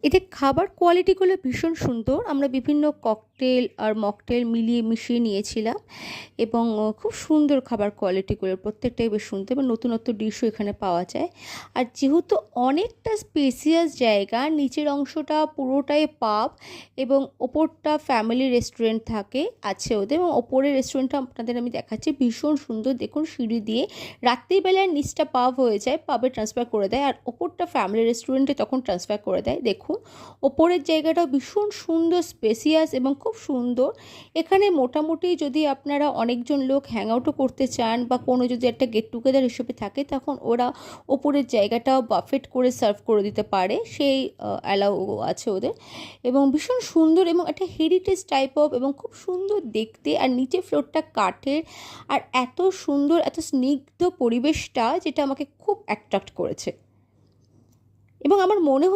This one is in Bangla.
এদের খাবার কোয়ালিটিগুলো ভীষণ সুন্দর। আমরা বিভিন্ন ককটেল আর মকটেল মিলিয়ে মিশিয়ে নিয়েছিলাম এবং খুব সুন্দর খাবার কোয়ালিটিগুলো, প্রত্যেকটাই বেশ সুন্দর এবং নতুনত্ব ডিশও এখানে পাওয়া যায়। আর যেহেতু অনেকটা স্পেসিয়াস জায়গা, নিচের অংশটা পুরোটাই পাব এবং ওপরটা ফ্যামিলি রেস্টুরেন্ট আছে ওদের, এবং ওপরের রেস্টুরেন্টটা আপনাদের আমি দেখাচ্ছি, ভীষণ সুন্দর। দেখুন সিঁড়ি দিয়ে রাত্রিবেলায় নিচটা পাব হয়ে যায়, পাবে ট্রান্সফার করে দেয়, আর ওপরটা ফ্যামিলি রেস্টুরেন্টে তখন ট্রান্সফার করে দেয়। দেখুন ওপরের জায়গাটা ভীষণ সুন্দর, স্পেসিয়াস এবং খুব সুন্দর। এখানে মোটামুটি যদি আপনারা অনেকজন লোক হ্যাং আউটও করতে চান বা কোনো যদি একটা গেট টুগেদার হিসেবে থাকে, তখন ওরা ওপরের জায়গাটাও বাফেট করে সার্ভ করে দিতে পারে, সেই অ্যালাউ আছে ওদের। এবং ভীষণ সুন্দর এবং একটা হেরিটেজ টাইপ অফ, এবং খুব সুন্দর দেখতে। আর নিচের ফ্লোরটা কাঠের, আর এত সুন্দর, এত স্নিগ্ধ পরিবেশটা, যেটা আমাকে খুব অ্যাট্রাক্ট করেছে। এবং আমার মনে